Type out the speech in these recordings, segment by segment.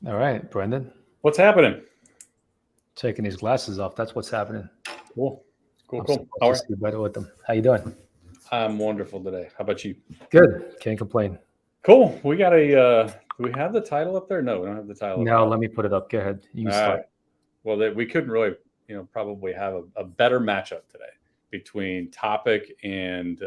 All right, Brendon. What's happening? Taking his glasses off. That's what's happening. Cool. Cool, I'm cool. supposed How to are see better with them. How you doing? I'm wonderful today. How about you? Good. Can't complain. Cool. We got a do we have the title up there? No, we don't have the title up Now yet. let me put it up. Go ahead. You All can start. right. Well, we couldn't really, probably have a better matchup today between topic and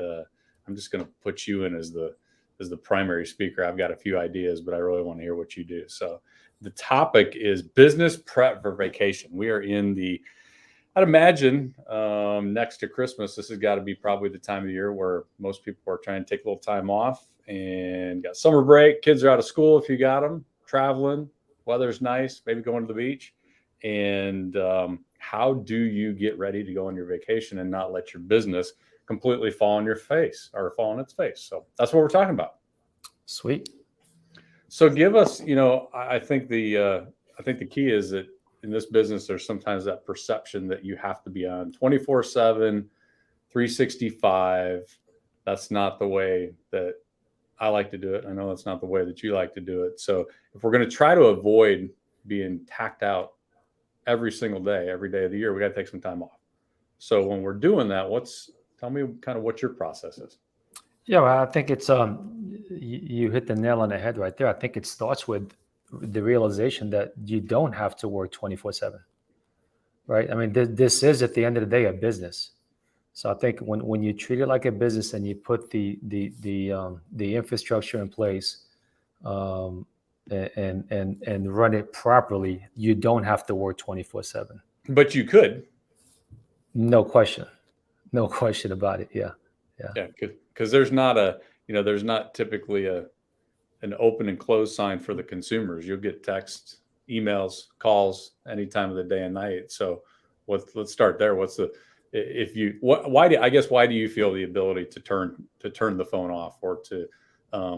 I'm just going to put you in as the primary speaker. I've got a few ideas, but I really want to hear what you do. So, the topic is business prep for vacation. We are in the I'd imagine next to Christmas, this has got to be probably the time of the year where most people are trying to take a little time off and got summer break. Kids are out of school if you got them, traveling, weather's nice, maybe going to the beach. And how do you get ready to go on your vacation and not let your business completely fall on your face or fall on its face? So that's what we're talking about. Sweet. So give us, I think the key is that in this business, there's sometimes that perception that you have to be on 24/7, 365. That's not the way that I like to do it. I know that's not the way that you like to do it. So if we're going to try to avoid being tacked out every single day, every day of the year, we got to take some time off. So when we're doing that, tell me kind of what your process is. Yeah, well, I think it's you hit the nail on the head right there. I think it starts with the realization that you don't have to work 24/7, right? I mean, this is at the end of the day a business. So I think when you treat it like a business and you put the infrastructure in place, um, and run it properly, you don't have to work 24/7. But you could. No question, no question about it. Yeah, yeah, Yeah, because there's not typically an open and close sign for the consumers. You'll get texts, emails, calls any time of the day and night. So let's start there. What's the if you what why do you feel the ability to turn the phone off or to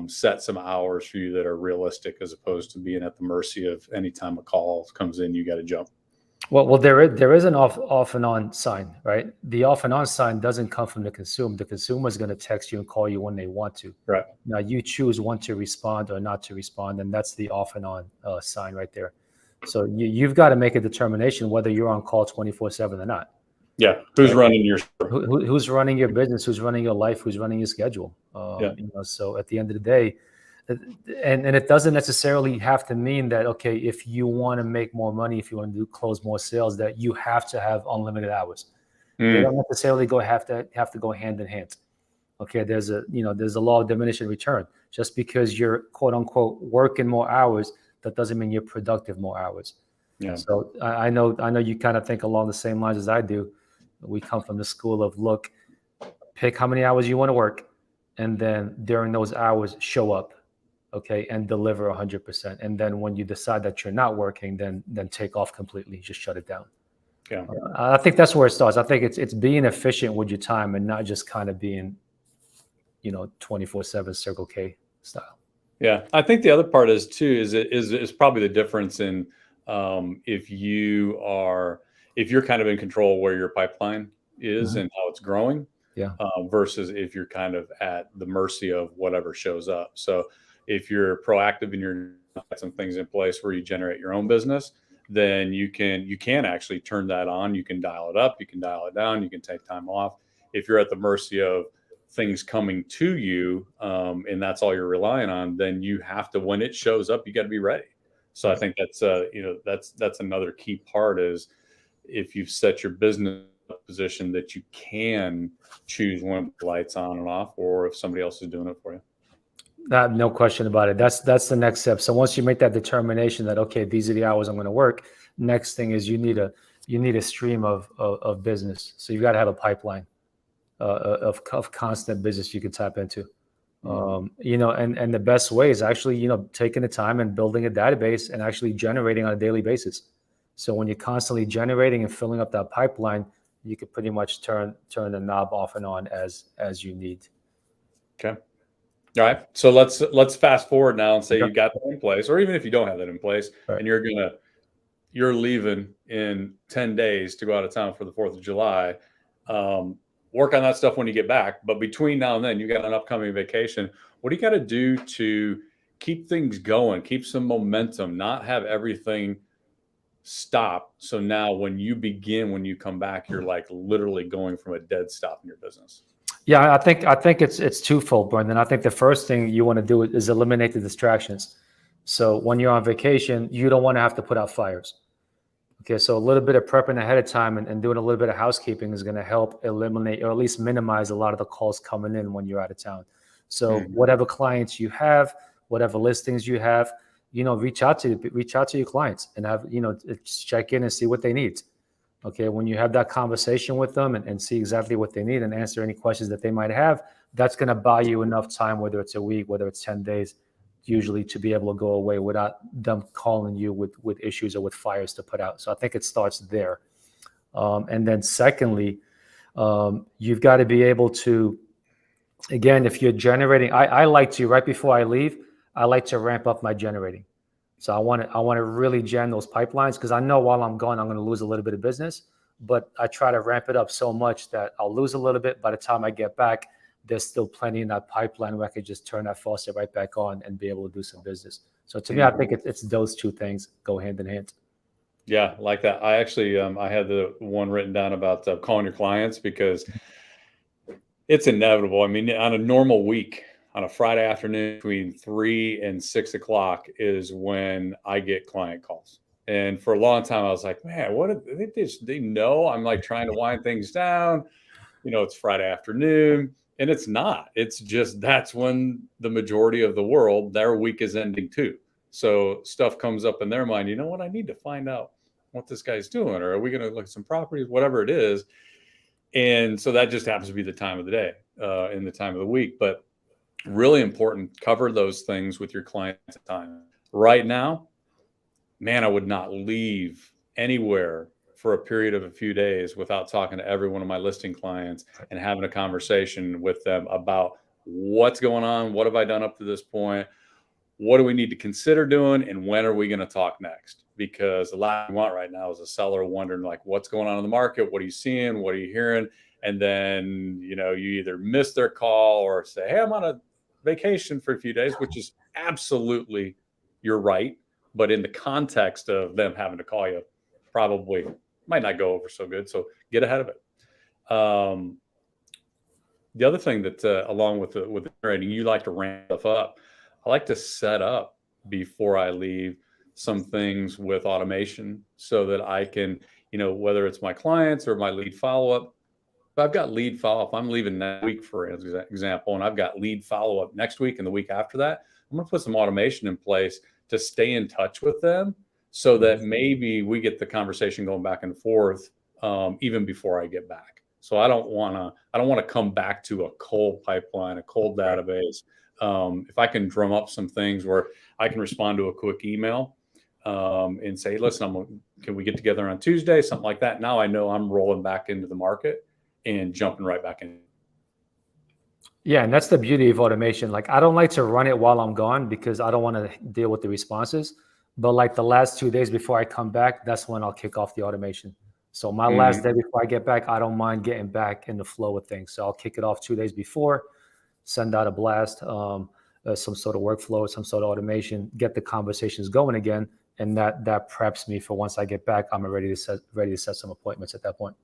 set some hours for you that are realistic as opposed to being at the mercy of any time a call comes in, you got to jump. well, there is an off and on sign, right? The off and on sign doesn't come from the consumer. The consumer is going to text you and call you when they want to. Right. Now you choose when to respond or not to respond, and that's the off and on sign right there. So you've got to make a determination whether you're on call 24/7 or not. Yeah. Who's Right? running your Who's running your business? Who's running your life? Who's running your schedule? Yeah. So at the end of the day, and it doesn't necessarily have to mean that, okay, if you want to make more money, if you want to close more sales, that you have to have unlimited hours. They don't necessarily have to go hand in hand. Okay, there's a law of diminishing return. Just because you're quote unquote working more hours, that doesn't mean you're productive more hours. Yeah. So I know you kind of think along the same lines as I do. We come from the school of, look, pick how many hours you want to work, and then during those hours show up, okay, and deliver 100%. And then when you decide that you're not working, then take off completely, just shut it down. Yeah. I think that's where it starts. I think it's being efficient with your time and not just kind of being 24/7 Circle K style. Yeah, I think the other part is too is probably the difference in if you're kind of in control where your pipeline is and how it's growing, Yeah. versus if you're kind of at the mercy of whatever shows up. So if you're proactive and you're got some things in place where you generate your own business, then you can actually turn that on. You can dial it up, you can dial it down, you can take time off. If you're at the mercy of things coming to you, and that's all you're relying on, then you have to, when it shows up, you got to be ready. So I think that's another key part is if you've set your business position that you can choose when the light's on and off, or if somebody else is doing it for you. No question about it. That's the next step. So once you make that determination that, okay, these are the hours I'm going to work, next thing is you need a stream of business. So you've got to have a pipeline of constant business you can tap into. And the best way is actually, taking the time and building a database and actually generating on a daily basis. So when you're constantly generating and filling up that pipeline, you could pretty much turn the knob off and on as you need. Okay. All right. So let's fast forward now and say you got that in place, or even if you don't have that in place, right, and you're leaving in 10 days to go out of town for the 4th of July. Work on that stuff when you get back. But between now and then, you got an upcoming vacation. What do you got to do to keep things going, keep some momentum, not have everything stop. So now when you come back, you're like literally going from a dead stop in your business. Yeah, I think it's twofold, Brendon. I think the first thing you want to do is eliminate the distractions. So when you're on vacation, you don't want to have to put out fires. Okay, so a little bit of prepping ahead of time and doing a little bit of housekeeping is going to help eliminate or at least minimize a lot of the calls coming in when you're out of town. So whatever clients you have, whatever listings you have, reach out to your clients and have, just check in and see what they need. Okay, when you have that conversation with them and see exactly what they need and answer any questions that they might have, that's going to buy you enough time, whether it's a week, whether it's 10 days, usually, to be able to go away without them calling you with issues or with fires to put out. So I think it starts there. And then secondly, you've got to be able to, again, if you're generating, I like to, right before I leave, I like to ramp up my generating. So I want to really gen those pipelines, because I know while I'm gone, I'm going to lose a little bit of business, but I try to ramp it up so much that I'll lose a little bit. By the time I get back, there's still plenty in that pipeline where I could just turn that faucet right back on and be able to do some business. So to me, I think it's those two things go hand in hand. Yeah, like that. I actually, I had the one written down about calling your clients, because it's inevitable. I mean, on a normal week, on a Friday afternoon between 3 and 6 o'clock is when I get client calls. And for a long time, I was like, man, what if they know I'm like trying to wind things down? It's Friday afternoon. And it's not. It's just that's when the majority of the world, their week is ending too. So stuff comes up in their mind. You know what? I need to find out what this guy's doing, or are we going to look at some properties, whatever it is. And so that just happens to be the time of the day and the time of the week. But really important, cover those things with your clients at the time. Right now, man, I would not leave anywhere for a period of a few days without talking to every one of my listing clients and having a conversation with them about what's going on, what have I done up to this point, what do we need to consider doing, and when are we going to talk next? Because the last thing we want right now is a seller wondering like, what's going on in the market, what are you seeing, what are you hearing? And then, you either miss their call or say, hey, I'm on a vacation for a few days, which is absolutely, you're right. But in the context of them having to call you, probably might not go over so good. So get ahead of it. The other thing that, along with the generating, you like to ramp stuff up. I like to set up before I leave some things with automation so that I can, whether it's my clients or my lead follow-up. If I've got lead follow-up, I'm leaving next week, for example, and I've got lead follow-up next week and the week after that, I'm going to put some automation in place to stay in touch with them so that maybe we get the conversation going back and forth even before I get back. So I don't want to come back to a cold pipeline, a cold database. If I can drum up some things where I can respond to a quick email and say, listen, can we get together on Tuesday, something like that. Now I know I'm rolling back into the market and jumping right back in. Yeah, and that's the beauty of automation. Like, I don't like to run it while I'm gone because I don't want to deal with the responses. But like the last 2 days before I come back, that's when I'll kick off the automation. So my last day before I get back, I don't mind getting back in the flow of things. So I'll kick it off 2 days before, send out a blast, some sort of workflow, some sort of automation, get the conversations going again. And that preps me for once I get back, I'm ready to set some appointments at that point.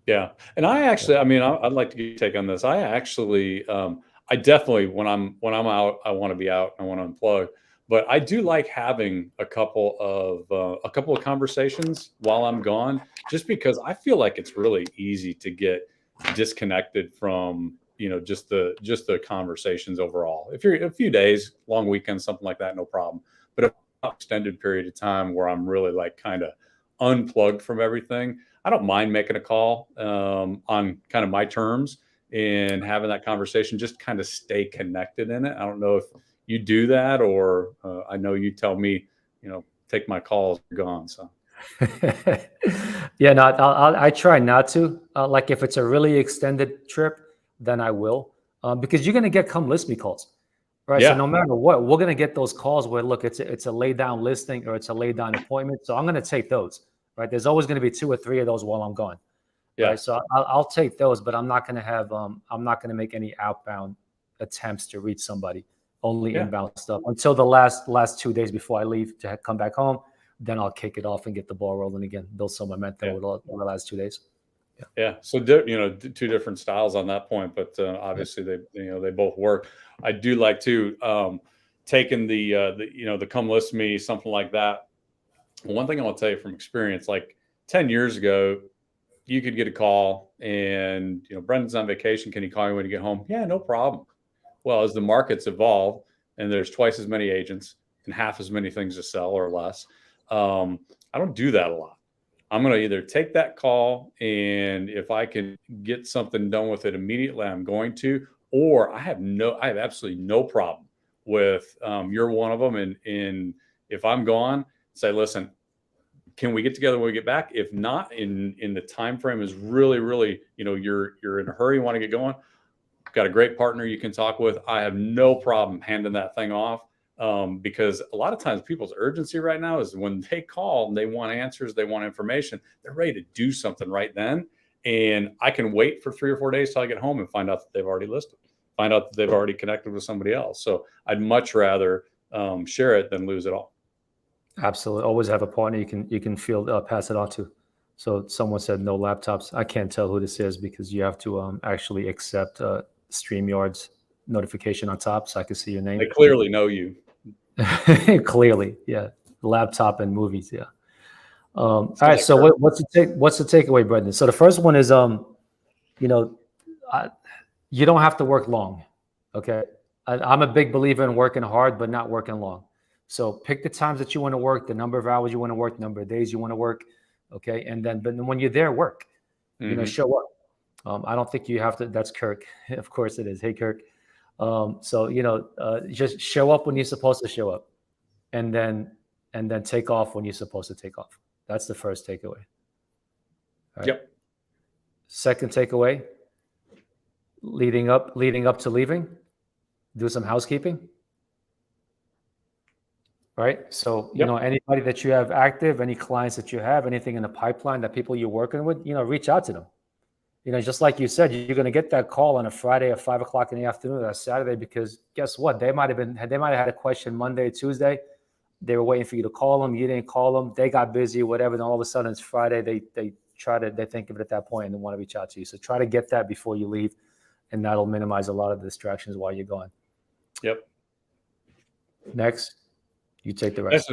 Yeah. And I actually, I'd like to get your take on this. I actually, I definitely, when I'm out, I want to be out, I want to unplug, but I do like having a couple of conversations while I'm gone, just because I feel like it's really easy to get disconnected from, just the conversations overall. If you're a few days, long weekend, something like that, no problem. But if an extended period of time where I'm really like kind of unplugged from everything, I don't mind making a call on kind of my terms and having that conversation, just kind of stay connected in it. I don't know if you do that, or I know you tell me, take my calls, you're gone. So. Yeah, no, I try not to. Like if it's a really extended trip, then I will, because you're going to get come list me calls. Right. Yeah. So no matter what, we're going to get those calls where, look, it's a lay down listing or it's a lay down appointment. So I'm going to take those. Right. There's always going to be 2 or 3 of those while I'm gone. Yeah. Right. So I'll take those, but I'm not going to have I'm not going to make any outbound attempts to reach somebody only Yeah. inbound stuff until the last 2 days before I leave to come back home. Then I'll kick it off and get the ball rolling again, build some momentum with the last 2 days. Yeah. So, two different styles on that point, but obviously they both work. I do like to taking the come list me, something like that. One thing I will tell you from experience, like 10 years ago, you could get a call and, Brendon's on vacation. Can you call me when you get home? Yeah, no problem. Well, as the markets evolve and there's twice as many agents and half as many things to sell or less, I don't do that a lot. I'm going to either take that call, and if I can get something done with it immediately, I'm going to, or I have absolutely no problem with, you're one of them. And if I'm gone, say, listen, can we get together when we get back? If not, in the time frame is really, really, you're in a hurry, you want to get going. Got a great partner you can talk with. I have no problem handing that thing off, because a lot of times people's urgency right now is when they call and they want answers, they want information, they're ready to do something right then. And I can wait for 3 or 4 days till I get home and find out that they've already listed, find out that they've already connected with somebody else. So I'd much rather share it than lose it all. Absolutely. Always have a partner you can pass it on to. So someone said no laptops. I can't tell who this is because you have to actually accept StreamYard's notification on top so I can see your name. They clearly know you. Clearly, yeah. Laptop and movies, yeah. All right. So what's the takeaway, Brendon? So the first one is you don't have to work long. Okay. I'm a big believer in working hard, but not working long. So pick the times that you want to work, the number of hours you want to work, the number of days you want to work. Okay. But then when you're there, work, show up. I don't think you have to. That's Kirk. Of course it is. Hey, Kirk. Just show up when you're supposed to show up, and then take off when you're supposed to take off. That's the first takeaway. Right? Yep. Second takeaway, leading up to leaving, do some housekeeping. Right. So, anybody that you have active, any clients that you have, anything in the pipeline, that people you're working with, reach out to them. Just like you said, you're going to get that call on a Friday at 5 o'clock in the afternoon or a Saturday, because guess what? They might have had a question Monday, Tuesday. They were waiting for you to call them. You didn't call them. They got busy, whatever. Then all of a sudden it's Friday. They think of it at that point and they want to reach out to you. So try to get that before you leave, and that'll minimize a lot of the distractions while you're gone. Yep. Next, you take the rest.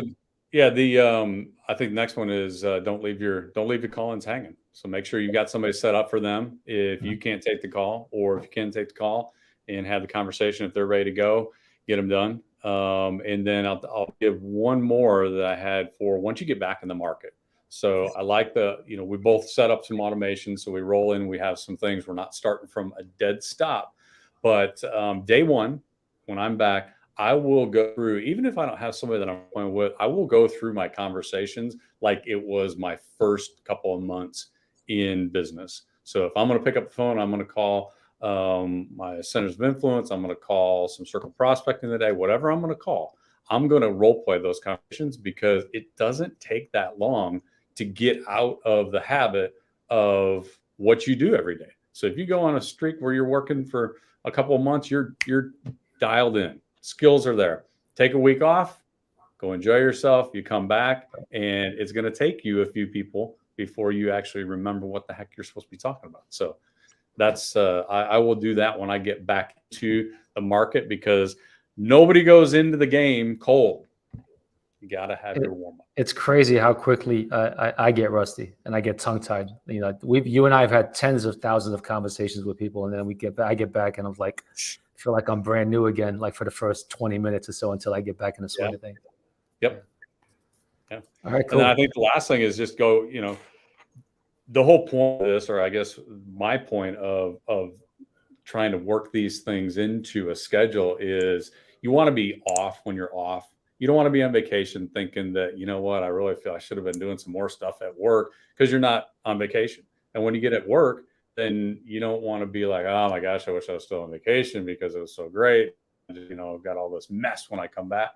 Yeah. I think the next one is don't leave your call-ins hanging. So make sure you've got somebody set up for them if you can't take the call, or if you can take the call and have the conversation. If they're ready to go, get them done. And then I'll give one more that I had for once you get back in the market. So I like we both set up some automation. So we roll in, we have some things. We're not starting from a dead stop, but day one, when I'm back, I will go through, even if I don't have somebody that I'm playing with, I will go through my conversations like it was my first couple of months in business. So if I'm going to pick up the phone, I'm going to call my centers of influence. I'm going to call some circle prospecting today, whatever I'm going to call. I'm going to role play those conversations, because it doesn't take that long to get out of the habit of what you do every day. So if you go on a streak where you're working for a couple of months, you're dialed in. Skills are there. Take a week off, go enjoy yourself. You come back, and it's going to take you a few people before you actually remember what the heck you're supposed to be talking about. So that's I will do that when I get back to the market, because nobody goes into the game cold. You got to have your warm up. It's crazy how quickly I get rusty and I get tongue tied. You and I have had tens of thousands of conversations with people, and then I get back and I'm like, feel like I'm brand new again, like for the first 20 minutes or so until I get back in the swing of things. Yep. Yeah. All right, cool. And then I think the last thing is just go, the whole point of this, or I guess my point of trying to work these things into a schedule, is you want to be off when you're off. You don't want to be on vacation thinking that, I really feel I should have been doing some more stuff at work, because you're not on vacation. And when you get at work, then you don't want to be like, oh my gosh, I wish I was still on vacation because it was so great. I've got all this mess when I come back.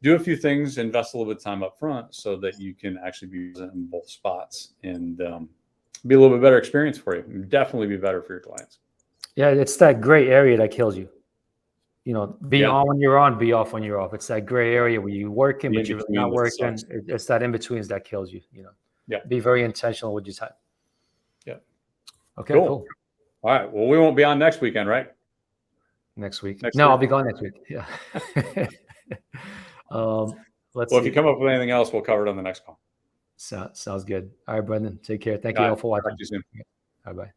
Do a few things, invest a little bit of time up front so that you can actually be present in both spots, and be a little bit better experience for you. Definitely be better for your clients. Yeah, it's that gray area that kills you. be Yeah. on when you're on, be off when you're off. It's that gray area where you're working, The but you're really not in-between working. that sucks. It's that in betweens that kills you. Yeah. Be very intentional with your time. Yeah. Okay. Cool. Cool. All right. Well, we won't be on next weekend, right? Next week. Next No, week? I'll be gone next week. Yeah. Let's Well, see. if you come up with anything else, we'll cover it on the next call. Sounds good. All right, Brendon. Take care. Thank All you right. all for watching. Talk to you soon. Bye bye.